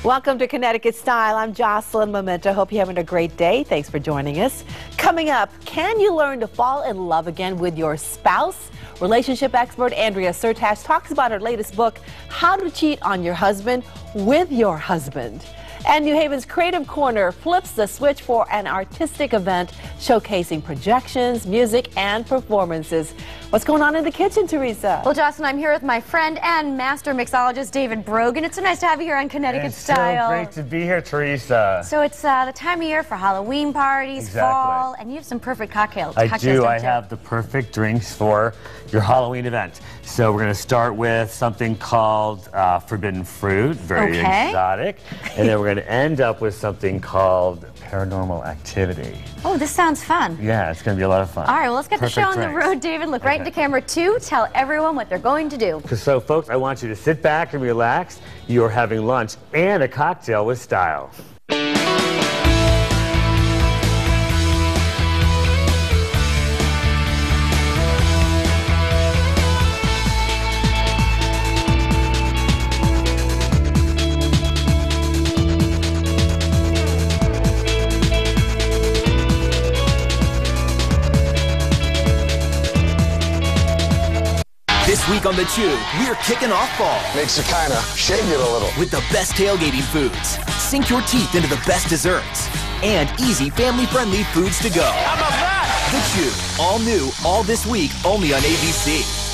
Welcome to Connecticut Style. I'm Jocelyn Memento. Hope you're having a great day. Thanks for joining us. Coming up, can you learn to fall in love again with your spouse? Relationship expert Andrea Surtash talks about her latest book, How to Cheat on Your Husband with Your Husband. And New Haven's Creative Corner flips the switch for an artistic event showcasing projections, music, and performances. What's going on in the kitchen, Teresa? Well, Jocelyn, I'm here with my friend and master mixologist, David Brogan. It's so nice to have you here on Connecticut Style. So great to be here, Teresa. So it's the time of year for Halloween parties, fall, and you have some perfect cocktails. I do. I have the perfect drinks for your Halloween event. So we're going to start with something called Forbidden Fruit, very exotic. And then we're going to end up with something called Paranormal Activity. Oh, this sounds fun. Yeah, it's going to be a lot of fun. All right, well, let's get the show on the road, David. Look right into camera 2. Tell everyone what they're going to do. So, folks, I want you to sit back and relax. You're having lunch and a cocktail with style. This week on The Chew, we're kicking off fall. Makes you kind of shake it a little. With the best tailgating foods. Sink your teeth into the best desserts. And easy, family-friendly foods to go. How about that? The Chew, all new, all this week, only on ABC.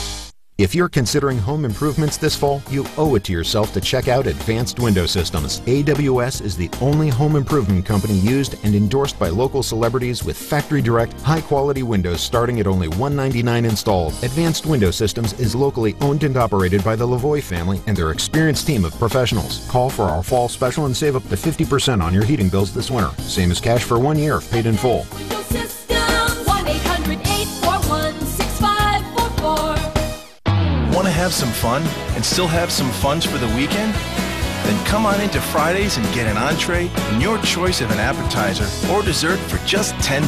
If you're considering home improvements this fall, you owe it to yourself to check out Advanced Window Systems. AWS is the only home improvement company used and endorsed by local celebrities with factory direct, high-quality windows starting at only $199 installed. Advanced Window Systems is locally owned and operated by the Lavoie family and their experienced team of professionals. Call for our fall special and save up to 50% on your heating bills this winter. Same as cash for 1 year, paid in full. Window Systems, 1-800-841-6544. Want to have some fun and still have some funds for the weekend? Then come on into Fridays and get an entree and your choice of an appetizer or dessert for just $10.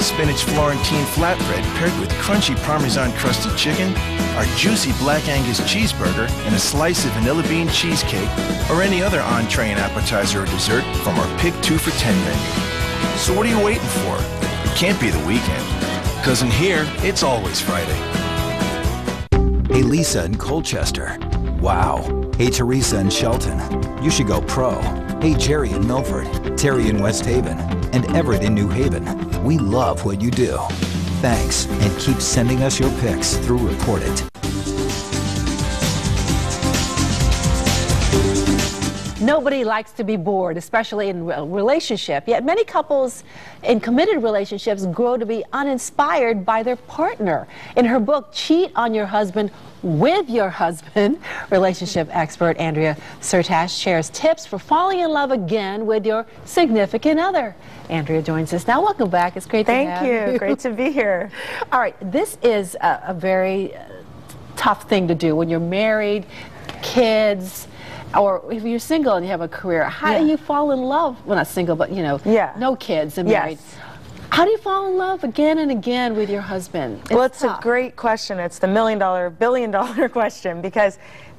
Spinach Florentine flatbread paired with crunchy Parmesan crusted chicken, our juicy Black Angus cheeseburger, and a slice of vanilla bean cheesecake, or any other entree and appetizer or dessert from our Pick 2 for $10 menu. So what are you waiting for? It can't be the weekend, because in here, it's always Friday. Hey, Lisa in Colchester. Wow. Hey, Teresa in Shelton. You should go pro. Hey, Jerry in Milford, Terry in West Haven, and Everett in New Haven. We love what you do. Thanks, and keep sending us your pics through Report It. Nobody likes to be bored, especially in a relationship. Yet many couples in committed relationships grow to be uninspired by their partner. In her book, Cheat on Your Husband with Your Husband, relationship expert Andrea Surtash shares tips for falling in love again with your significant other. Andrea joins us now. Welcome back. It's great to have you. Thank you. Great to be here. All right. This is a very tough thing to do when you're married, kids, or if you're single and you have a career. How do you fall in love? Well, not single, but, you know, no kids and married. How do you fall in love again and again with your husband? Well, it's a great question. It's the $1 billion question, because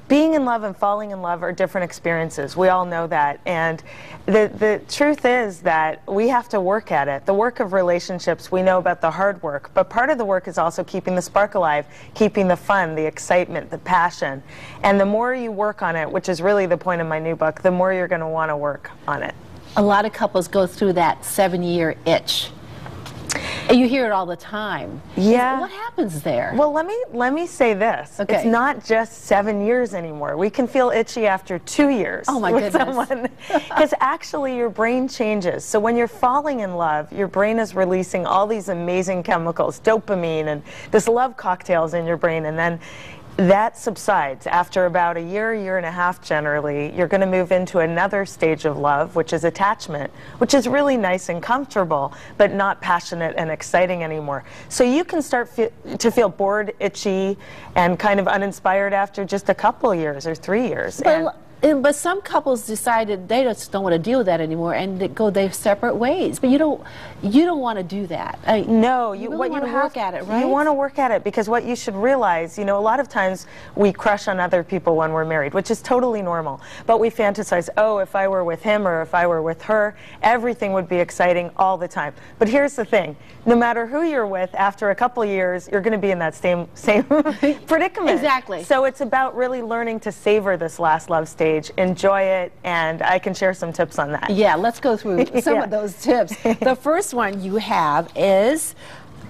being in love and falling in love are different experiences. We all know that. And the truth is that we have to work at it. The work of relationships, we know about the hard work, but part of the work is also keeping the spark alive, keeping the fun, the excitement, the passion. And the more you work on it, which is really the point of my new book, the more you're going to want to work on it. A lot of couples go through that 7-year itch. And you hear it all the time. Yeah. What happens there? Well, let me say this. Okay. It's not just 7 years anymore. We can feel itchy after 2 years. Oh my goodness. Because actually your brain changes. So when you're falling in love, your brain is releasing all these amazing chemicals, dopamine, and this love cocktails in your brain, and then that subsides. After about a year and a half generally, you're going to move into another stage of love, which is attachment, which is really nice and comfortable, but not passionate and exciting anymore. So you can start to feel bored, itchy, and kind of uninspired after just a couple years or 3 years. But some couples decided they just don't want to deal with that anymore, and they go their separate ways. But you don't want to do that. No, you really want to work at it, right? You want to work at it because what you should realize, you know, a lot of times we crush on other people when we're married, which is totally normal. But we fantasize, oh, if I were with him or if I were with her, everything would be exciting all the time. But here's the thing: no matter who you're with, after a couple of years, you're going to be in that same predicament. Exactly. So it's about really learning to savor this last love stage. Enjoy it, and I can share some tips on that. Yeah, let's go through some of those tips. The first one you have is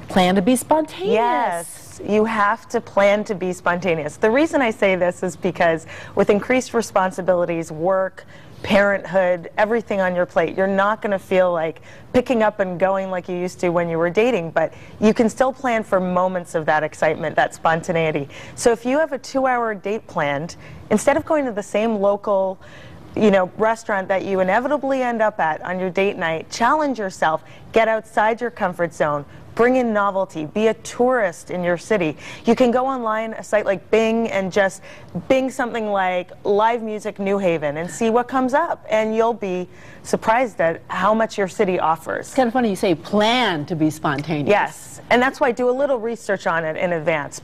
plan to be spontaneous. Yes, you have to plan to be spontaneous. The reason I say this is because with increased responsibilities, work, parenthood, everything on your plate, you're not going to feel like picking up and going like you used to when you were dating, but you can still plan for moments of that excitement, that spontaneity. So if you have a 2-hour date planned, instead of going to the same local, you know, restaurant that you inevitably end up at on your date night, challenge yourself, get outside your comfort zone, bring in novelty, be a tourist in your city. You can go online, a site like Bing, and just Bing something like live music New Haven and see what comes up, and you'll be surprised at how much your city offers. It's kind of funny you say plan to be spontaneous. Yes, and that's why I do a little research on it in advance.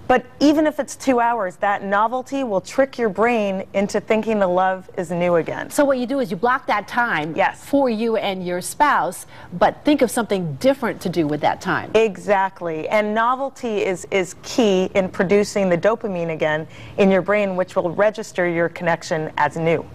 But even if it's 2 hours, that novelty will trick your brain into thinking the love is new again. So what you do is you block that time for you and your spouse, but think of something different to do with that time. Exactly. And novelty is key in producing the dopamine again in your brain, which will register your connection as new.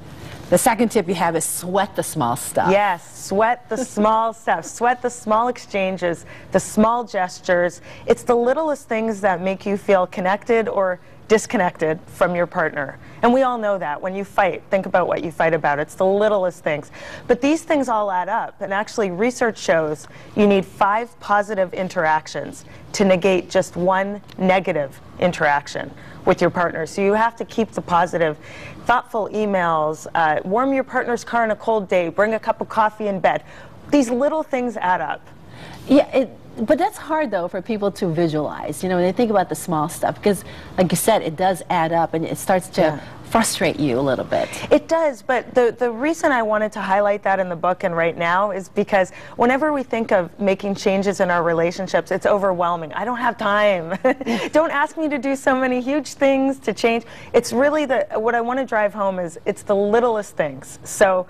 The second tip you have is sweat the small stuff. Yes, sweat the small stuff. Sweat the small exchanges, the small gestures. It's the littlest things that make you feel connected or disconnected from your partner. And we all know that. When you fight, think about what you fight about. It's the littlest things. But these things all add up. And actually, research shows you need 5 positive interactions to negate just 1 negative interaction with your partner. So you have to keep the positive, thoughtful emails, warm your partner's car on a cold day, bring a cup of coffee in bed. These little things add up. Yeah, but that's hard, though, for people to visualize, you know, when they think about the small stuff, because, like you said, it does add up, and it starts to frustrate you a little bit. It does, but the reason I wanted to highlight that in the book and right now is because whenever we think of making changes in our relationships, it's overwhelming. I don't have time. Don't ask me to do so many huge things to change. It's really what I want to drive home is it's the littlest things. So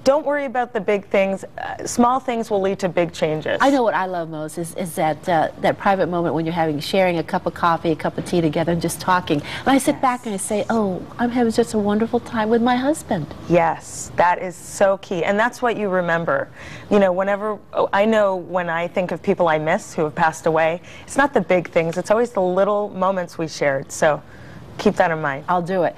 don't worry about the big things. Small things will lead to big changes. I know what I love most is that private moment when you're sharing a cup of coffee, a cup of tea together, and just talking. And I sit back and I say, oh, I'm having such a wonderful time with my husband. Yes, that is so key. And that's what you remember. You know, I know when I think of people I miss who have passed away, it's not the big things. It's always the little moments we shared. So keep that in mind. I'll do it.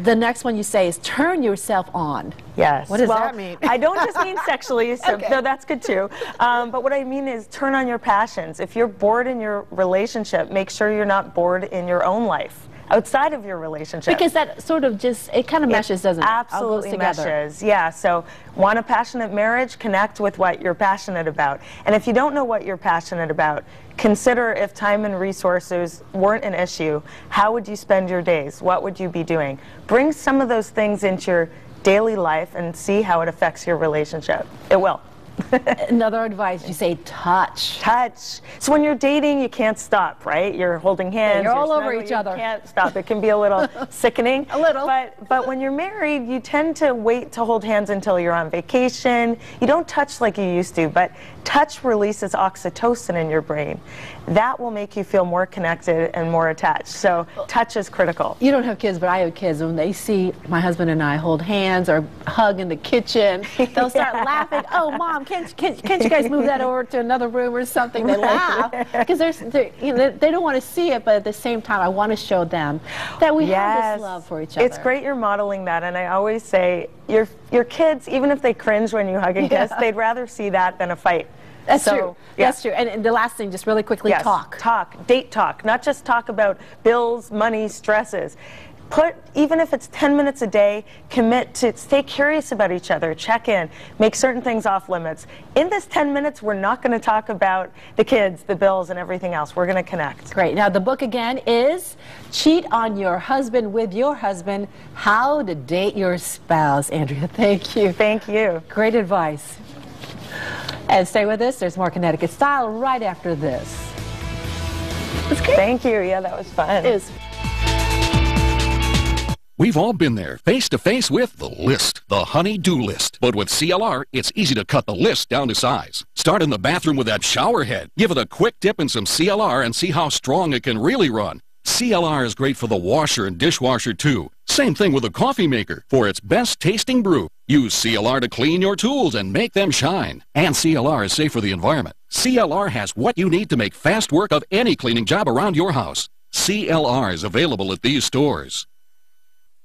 The next one you say is turn yourself on. Yes. What does that mean? I don't just mean sexually, so no, that's good too. But what I mean is turn on your passions. If you're bored in your relationship, make sure you're not bored in your own life, outside of your relationship. Because that sort of it kind of meshes, doesn't it? Absolutely meshes, yeah. So want a passionate marriage? Connect with what you're passionate about. And if you don't know what you're passionate about, consider if time and resources weren't an issue, how would you spend your days? What would you be doing? Bring some of those things into your daily life and see how it affects your relationship. It will. Another advice, you say touch. Touch. So when you're dating, you can't stop, right? You're holding hands. Yeah, you're all over each other. You can't stop. It can be a little sickening. A little. But when you're married, you tend to wait to hold hands until you're on vacation. You don't touch like you used to, but touch releases oxytocin in your brain. That will make you feel more connected and more attached. So touch is critical. You don't have kids, but I have kids. When they see my husband and I hold hands or hug in the kitchen, they'll start laughing. Oh, Mom, can't you guys move that over to another room or something? They laugh because they don't want to see it, but at the same time, I want to show them that we have this love for each other. It's great you're modeling that, and I always say your kids, even if they cringe when you hug and kiss, they'd rather see that than a fight. That's true. Yeah. That's true. And the last thing, just really quickly, talk. Talk. Date talk. Not just talk about bills, money, stresses. even if it's 10 minutes a day, commit to stay curious about each other, check in, make certain things off limits. In this 10 minutes, we're not going to talk about the kids, the bills, and everything else. We're going to connect. Great. Now, the book again is Cheat on Your Husband with Your Husband, How to Date Your Spouse. Andrea, thank you. Thank you. Great advice. And stay with us. There's more Connecticut Style right after this. Thank you. Yeah, that was fun. It is. We've all been there, face to face with the list, the honey-do list. But with CLR, it's easy to cut the list down to size. Start in the bathroom with that shower head. Give it a quick dip in some CLR and see how strong it can really run. CLR is great for the washer and dishwasher too. Same thing with a coffee maker for its best tasting brew. Use CLR to clean your tools and make them shine. And CLR is safe for the environment. CLR has what you need to make fast work of any cleaning job around your house. CLR is available at these stores.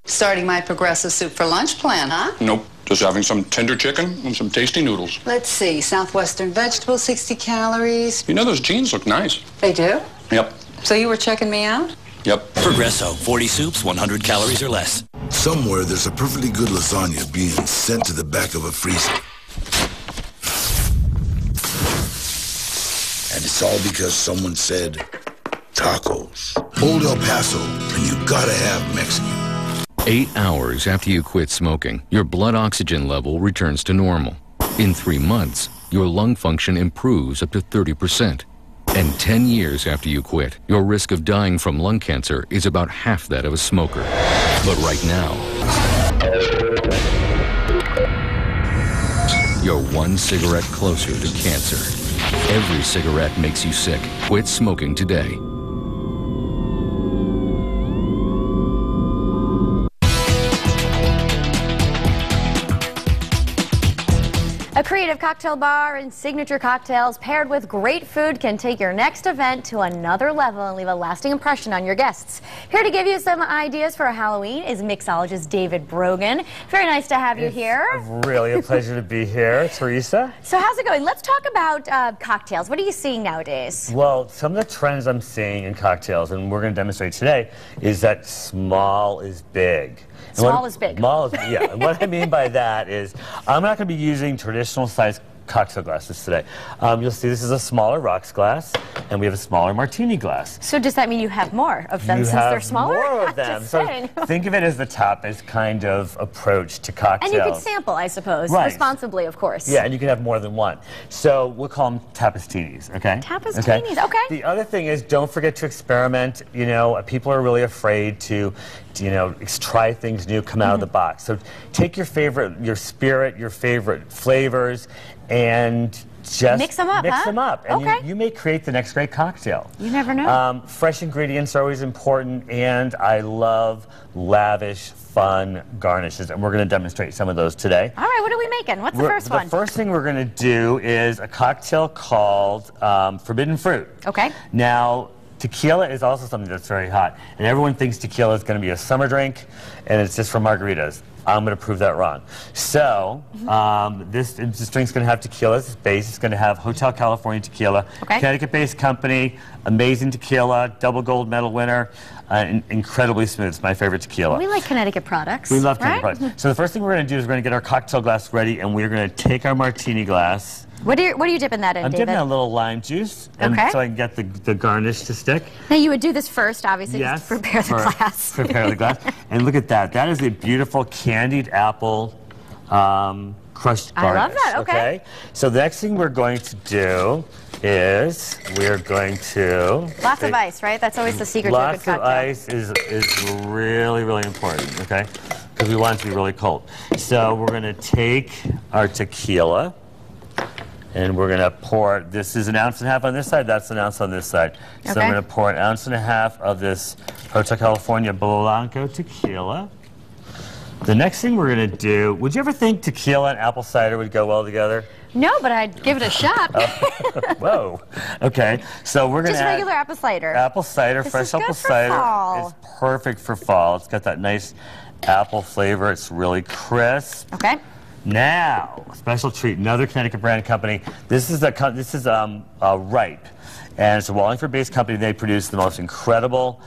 Starting my progressive soup for lunch plan, huh? Nope. Just having some tender chicken and some tasty noodles. Let's see. Southwestern vegetables, 60 calories. You know, those jeans look nice. They do? Yep. So you were checking me out? Yep. Progresso, 40 soups, 100 calories or less. Somewhere there's a perfectly good lasagna being sent to the back of a freezer. And it's all because someone said, tacos. Old El Paso, and you gotta have Mexican. 8 hours after you quit smoking, your blood oxygen level returns to normal. In 3 months, your lung function improves up to 30%. And 10 years after you quit, your risk of dying from lung cancer is about half that of a smoker. But right now, you're one cigarette closer to cancer. Every cigarette makes you sick. Quit smoking today. A creative cocktail bar and signature cocktails paired with great food can take your next event to another level and leave a lasting impression on your guests. Here to give you some ideas for Halloween is mixologist David Brogan. Very nice to have you here. It's really a pleasure to be here, Teresa. So how's it going? Let's talk about cocktails. What are you seeing nowadays? Well, some of the trends I'm seeing in cocktails, and we're going to demonstrate today, is that small is big. Small is big. Small is, yeah. And what I mean by that is I'm not going to be using traditional size cocktail glasses today. You'll see this is a smaller rocks glass, and we have a smaller martini glass. So does that mean you have more of them since they're smaller? More of them. So think of it as the tapas kind of approach to cocktails. And you could sample, I suppose, right. Responsibly, of course. Yeah, and you can have more than one. So we'll call them tapastinis, okay? Tapastinis, okay. The other thing is don't forget to experiment. You know, people are really afraid to, you know, try things new, come out of the box. So take your favorite, your spirit, your favorite flavors, and just mix them up, and you may create the next great cocktail. You never know. Fresh ingredients are always important, and I love lavish, fun garnishes, and we're going to demonstrate some of those today. All right, what are we making? What's the first one? The first thing we're going to do is a cocktail called Forbidden Fruit. Okay. Now, tequila is also something that's very hot, and everyone thinks tequila is going to be a summer drink, and it's just for margaritas. I'm going to prove that wrong. So, this drink's going to have tequila as its base. It's going to have Hotel California tequila, Connecticut-based company, amazing tequila, double gold medal winner, incredibly smooth. It's my favorite tequila. We like Connecticut products. We love Connecticut products. So the first thing we're going to do is we're going to get our cocktail glass ready, and we're going to take our martini glass. What are you dipping that in, I'm David? dipping a little lime juice, so I can get the garnish to stick. Now you would do this first, obviously, yes, just to prepare the glass. Prepare the glass. And look at that. That is a beautiful candied apple crushed garnish. I love that, okay. So the next thing we're going to do is we're going to... Lots of ice, right? That's always the secret to a good cocktail. Lots of ice is really, really important, okay? Because we want it to be really cold. So we're going to take our tequila, and we're going to pour, this is 1.5 ounces on this side, that's 1 ounce on this side. So I'm going to pour 1.5 ounces of this Hotel California Blanco tequila. The next thing we're going to do, would you ever think tequila and apple cider would go well together? No, but I'd give it a shot. Whoa. Okay. So we're going to just regular apple cider. Apple cider, fresh apple cider. Fall. It's perfect for fall. It's got that nice apple flavor. It's really crisp. Okay. Now, a special treat, another Connecticut brand company. This is Ripe, and it's a Wallingford-based company. They produce the most incredible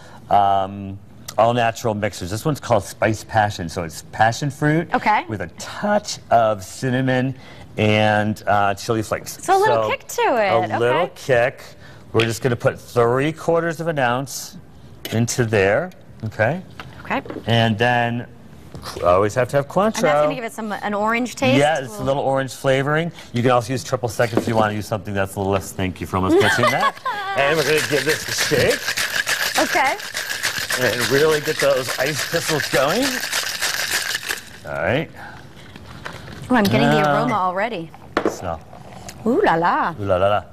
all-natural mixers. This one's called Spice Passion. So it's passion fruit with a touch of cinnamon and chili flakes. So a little kick to it. A little kick. We're just going to put 3/4 of an ounce into there. Okay. Okay. And then always have to have Cointreau. And that's going to give it an orange taste? Yeah, it's a little orange flavoring. You can also use triple sec if you want to use something that's a little less. Thank you for almost catching that. And we're going to give this a shake. Okay. And really get those ice crystals going. All right. Oh, I'm getting the aroma already. Smell. Ooh la la. Ooh la la la.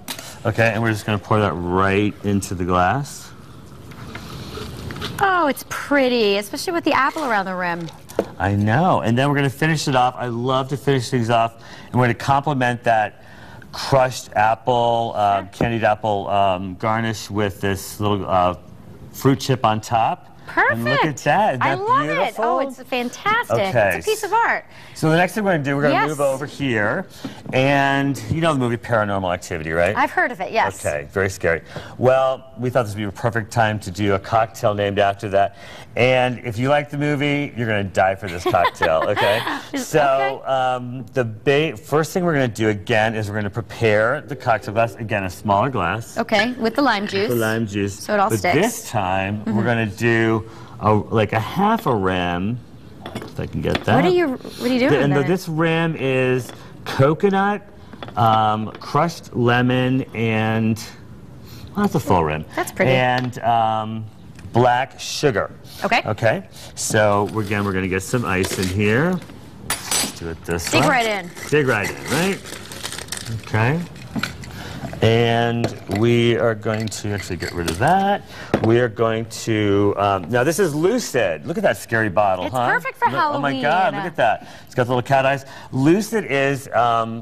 Okay, and we're just going to pour that right into the glass. Oh, it's pretty, especially with the apple around the rim. I know. And then we're going to finish it off. I love to finish things off. And we're going to complement that crushed apple, candied apple garnish with this little fruit chip on top. Perfect. And look at that. Isn't that I love beautiful? it. Oh, it's fantastic. Okay. It's a piece of art. So the next thing we're going to do, we're going to move over here. And you know the movie Paranormal Activity, right? I've heard of it, yes. Okay, very scary. Well, we thought this would be a perfect time to do a cocktail named after that. And if you like the movie, you're going to die for this cocktail, okay? So the first thing we're going to do again is we're going to prepare the cocktail glass. Again, a smaller glass. Okay, with the lime juice. The lime juice. So it all but sticks. This time, we're going to do like a half a rim. If I can get that. What are you doing? This rim is coconut, crushed lemon, and well, that's a full rim. That's pretty. And black sugar. Okay. Okay. So again, we're going to get some ice in here. Let's do it this way. Dig right in. Dig right in, right? Okay. And we are going to actually get rid of that. We are going to, now this is Lucid. Look at that scary bottle, It's perfect for Halloween. Oh my God, look at that. It's got the little cat eyes. Lucid is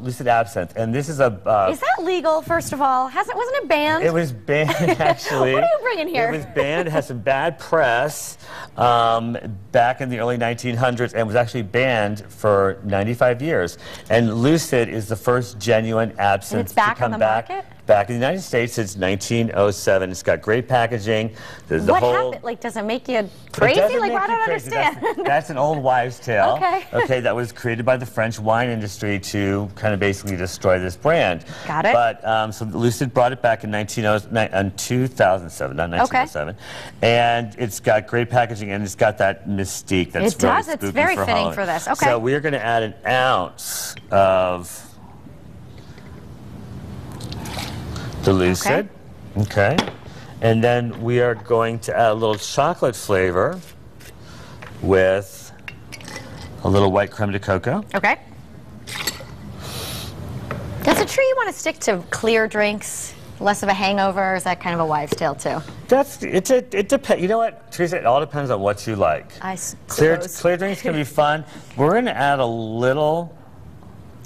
Lucid Absinthe, and this is a... is that legal, first of all? Wasn't it banned? It was banned, actually. What are you bringing here? It was banned. It has some bad press back in the early 1900s, and was actually banned for 95 years. And Lucid is the first genuine absinthe and it's back to come on the market? Back in the United States since 1907. It's got great packaging. What happened? Like, does it make you crazy? Like, I don't understand. That's an old wives' tale. Okay. Okay, that was created by the French wine industry to kind of basically destroy this brand. Got it. But so Lucid brought it back in 2007, not 1907. Okay. And it's got great packaging, and it's got that mystique that's it does. Really It's very for fitting Halloween. for this. Okay. So we're going to add an ounce of the Lucid. Okay. And then we are going to add a little chocolate flavor with a little white creme de cocoa. Okay. That's a tree you want to stick to clear drinks, less of a hangover, or is that kind of a wives' tale too? It depends. You know what, Teresa? It all depends on what you like. Clear drinks can be fun. We're going to add a little.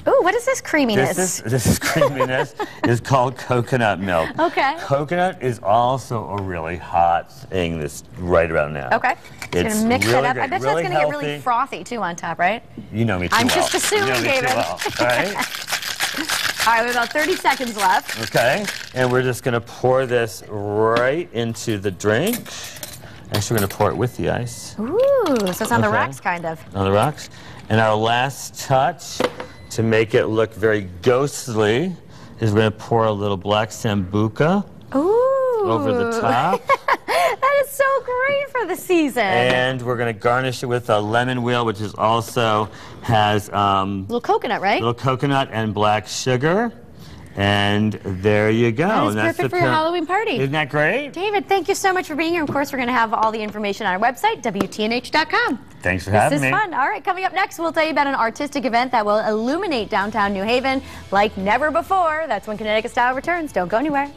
Ooh, what is this creaminess? This is creaminess. is called coconut milk. Okay. Coconut is also a really hot thing that's right around now. Okay. It's going to mix really it up. Great. I bet really it's going to get really frothy too on top, right? You know me too I'm well. just assuming, you know me David. Too well. All right. All right, we have about 30 seconds left. Okay. And we're just going to pour this right into the drink. Actually, we're going to pour it with the ice. Ooh, so it's on the rocks, kind of. On the rocks. And our last touch, to make it look very ghostly, is we're going to pour a little black sambuca over the top. That is so great for the season. And we're going to garnish it with a lemon wheel, which is also has little coconut, right? Little coconut and black sugar. And there you go. That is and perfect for your Halloween party. Isn't that great? David, thank you so much for being here. Of course, we're going to have all the information on our website, WTNH.com. Thanks for having me. This is fun. All right, coming up next, we'll tell you about an artistic event that will illuminate downtown New Haven like never before. That's when Connecticut Style returns. Don't go anywhere.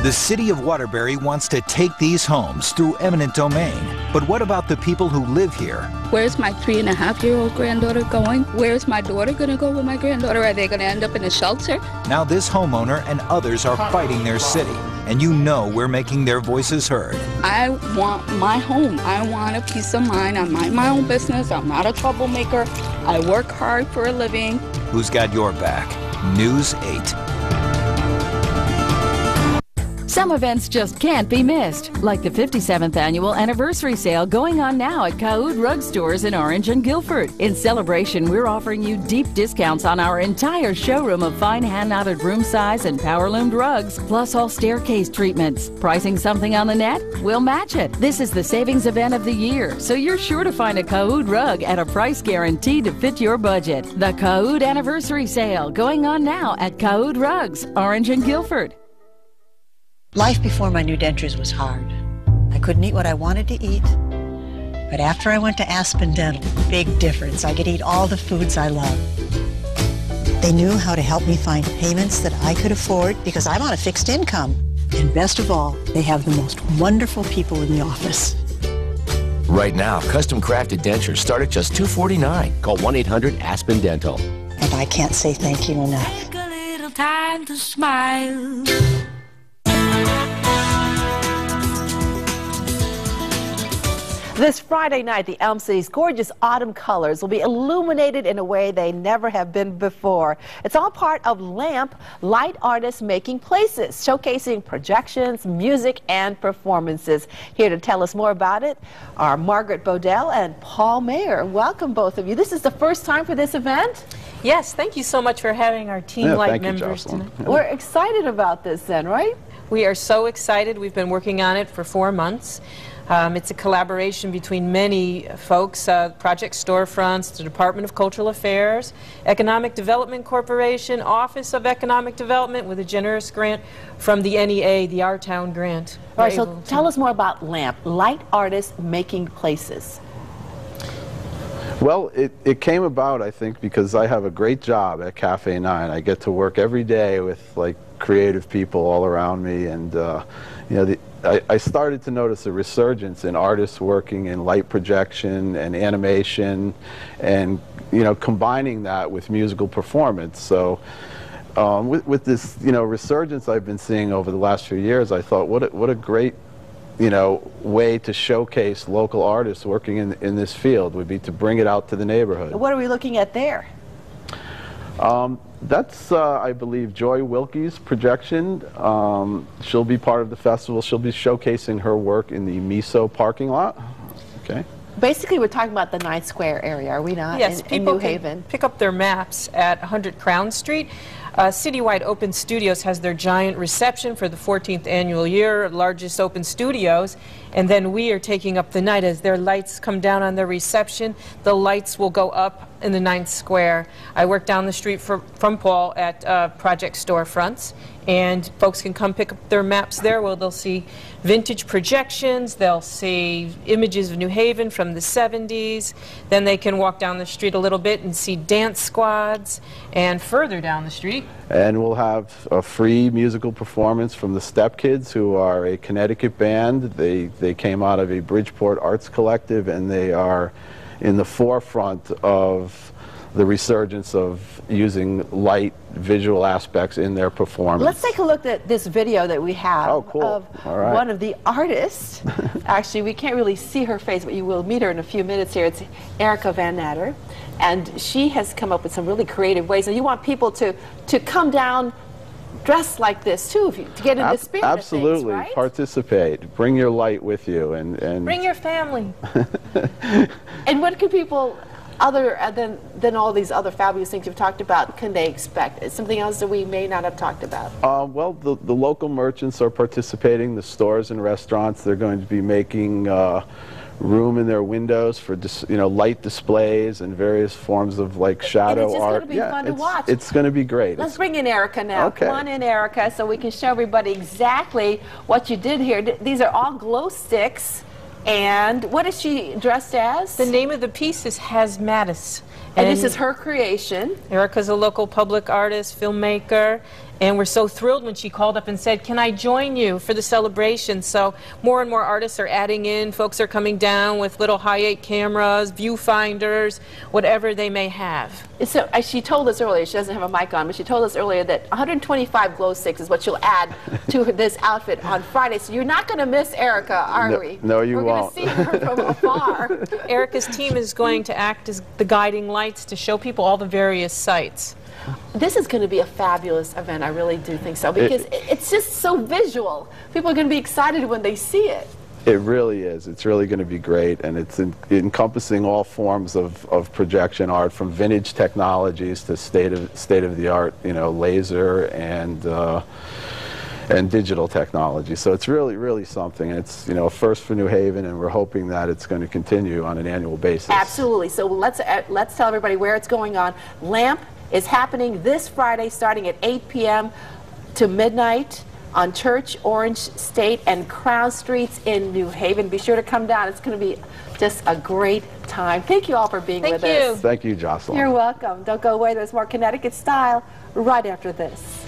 The city of Waterbury wants to take these homes through eminent domain. But what about the people who live here? Where's my 3.5-year-old granddaughter going? Where's my daughter going to go with my granddaughter? Are they going to end up in a shelter? Now this homeowner and others are fighting their city. and you know we're making their voices heard. I want my home. I want a peace of mind. I mind my own business. I'm not a troublemaker. I work hard for a living. Who's got your back? News 8. Some events just can't be missed, like the 57th annual anniversary sale going on now at Kaoud Rug Stores in Orange and Guilford. In celebration, we're offering you deep discounts on our entire showroom of fine hand-knotted room size and power-loomed rugs, plus all staircase treatments. Pricing something on the net? We'll match it. This is the savings event of the year, so you're sure to find a Kaoud rug at a price guaranteed to fit your budget. The Kaoud anniversary sale going on now at Kaoud Rugs, Orange and Guilford. Life before my new dentures was hard. I couldn't eat what I wanted to eat. But after I went to Aspen Dental, big difference. I could eat all the foods I love. They knew how to help me find payments that I could afford because I'm on a fixed income. And best of all, they have the most wonderful people in the office. Right now, custom crafted dentures start at just $249. Call 1-800-ASPEN-DENTAL. And I can't say thank you enough. Take a little time to smile. This Friday night, the Elm City's gorgeous autumn colors will be illuminated in a way they never have been before. It's all part of LAMP, Light Artists Making Places, showcasing projections, music, and performances. Here to tell us more about it are Margaret Bodell and Paul Mayer. Welcome, both of you. This is the first time for this event? Yes, thank you so much for having our Team Light members tonight. We're excited about this then, right? We are so excited. We've been working on it for 4 months. It's a collaboration between many folks, Project Storefronts, the Department of Cultural Affairs, Economic Development Corporation, Office of Economic Development, with a generous grant from the NEA, the Our Town grant. All right, so tell us more about LAMP, Light Artists Making Places. Well, it came about, I think, because I have a great job at Cafe 9. I get to work every day with like creative people all around me, and you know, I started to notice a resurgence in artists working in light projection and animation, and you know, combining that with musical performance. So with this, you know, resurgence I've been seeing over the last few years, I thought, what a great, you know, way to showcase local artists working in this field would be to bring it out to the neighborhood. What are we looking at there? That's, I believe, Joy Wilkie's projection. She'll be part of the festival. She'll be showcasing her work in the MISO parking lot. Okay. Basically, we're talking about the 9th Square area, are we not? Yes, in people New Haven. Can pick up their maps at 100 Crown Street. Citywide Open Studios has their giant reception for the 14th annual year, largest open studios, and then we are taking up the night as their lights come down on their reception. The lights will go up in the 9th Square. I work down the street from Paul at Project Storefronts, and folks can come pick up their maps there where they'll see vintage projections, they'll see images of New Haven from the 70s, then they can walk down the street a little bit and see dance squads, and further down the street. And we'll have a free musical performance from the Step Kids, who are a Connecticut band. They came out of a Bridgeport Arts Collective, and they are in the forefront of the resurgence of using light visual aspects in their performance. Let's take a look at this video that we have of one of the artists. Actually, we can't really see her face, but you will meet her in a few minutes here. It's Erica Van Natter, and she has come up with some really creative ways. And you want people to come down dressed like this too, to get in the spirit absolutely of things, right? Participate. Bring your light with you, and bring your family. And what can people, other than all these other fabulous things you've talked about, can they expect? Is something else that we may not have talked about? Well, the local merchants are participating. The stores and restaurants, they're going to be making room in their windows for light displays and various forms of like shadow art. It's going to be fun to watch. It's going to be great. Let's bring in Erica now. Okay. Come on in, Erica, so we can show everybody exactly what you did here. These are all glow sticks. And what is she dressed as? The name of the piece is Hazmatis. And this is her creation. Erica's a local public artist, filmmaker, And we're so thrilled when she called up and said, can I join you for the celebration? So more and more artists are adding in. Folks are coming down with little high-8 cameras, viewfinders, whatever they may have. So she told us earlier, she doesn't have a mic on, but she told us earlier that 125 glow sticks is what she'll add to this outfit on Friday. So you're not going to miss Erica, are we? No, you won't. We're going to see her from afar. Erica's team is going to act as the guiding lights to show people all the various sites. This is going to be a fabulous event. I really do think so, because it's just so visual. People are going to be excited when they see it. It really is. It's really going to be great, and it's encompassing all forms of projection art, from vintage technologies to state of the art, you know, laser and digital technology. So it's really something. It's, you know, a first for New Haven, and we're hoping that it's going to continue on an annual basis. Absolutely. So let's tell everybody where it's going on. LAMP is happening this Friday, starting at 8 p.m. to midnight on Church, Orange State, and Crown Streets in New Haven. Be sure to come down. It's going to be just a great time. Thank you all for being with us. Thank you, Jocelyn. You're welcome. Don't go away. There's more Connecticut Style right after this.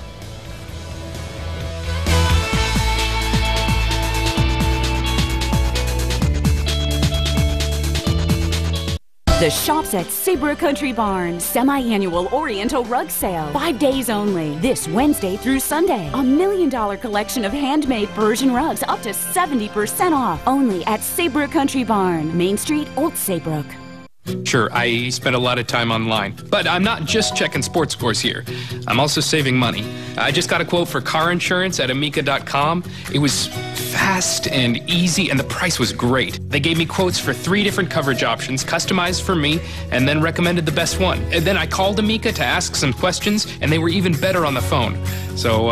The Shops at Saybrook Country Barn semi-annual Oriental rug sale. 5 days only, this Wednesday through Sunday. $1 million collection of handmade Persian rugs up to 70% off. Only at Saybrook Country Barn, Main Street, Old Saybrook. Sure, I spend a lot of time online, but I'm not just checking sports scores here. I'm also saving money. I just got a quote for car insurance at amica.com. It was fast and easy, and the price was great. They gave me quotes for 3 different coverage options, customized for me, and then recommended the best one. And then I called Amica to ask some questions, and they were even better on the phone. So,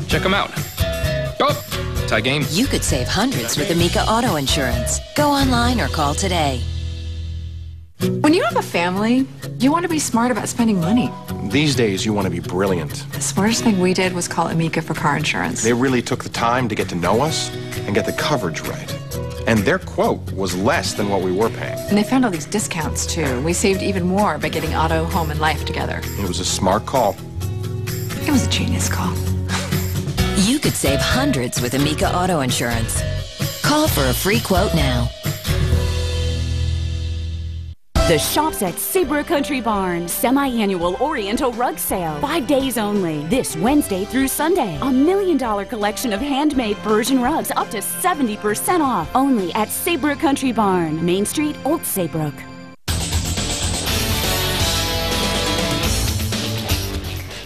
check them out. Oh, tie game. You could save hundreds with Amica Auto Insurance. Go online or call today. When you have a family, you want to be smart about spending money. These days, you want to be brilliant. The smartest thing we did was call Amica for car insurance. They really took the time to get to know us and get the coverage right. And their quote was less than what we were paying. And they found all these discounts, too. We saved even more by getting auto, home, and life together. It was a smart call. It was a genius call. You could save hundreds with Amica Auto Insurance. Call for a free quote now. The Shops at Saybrook Country Barn semi-annual Oriental rug sale. 5 days only, this Wednesday through Sunday. $1 million collection of handmade Persian rugs up to 70% off. Only at Saybrook Country Barn, Main Street, Old Saybrook.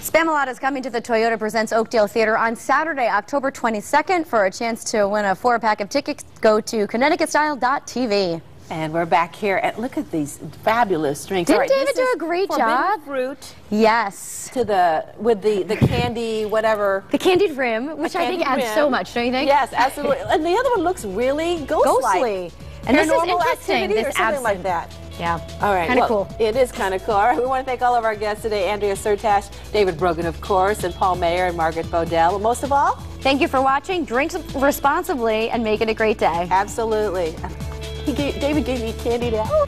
Spamalot is coming to the Toyota Presents Oakdale Theater on Saturday, October 22nd. For a chance to win a 4-pack of tickets, go to ConnecticutStyle.tv. And we're back here, and look at these fabulous drinks. Didn't David do a great job? Fruit. Yes. To with the candy, whatever. The candied rim, which I think adds so much, don't you think? Yes, absolutely. And the other one looks really ghostly. And this is interesting. This something like that. Yeah. All right. Kind of cool. It is kind of cool. All right. We want to thank all of our guests today: Andrea Surtash, David Brogan, of course, and Paul Mayer and Margaret Bodell. But most of all, thank you for watching. Drink responsibly and make it a great day. Absolutely. David gave me candy now.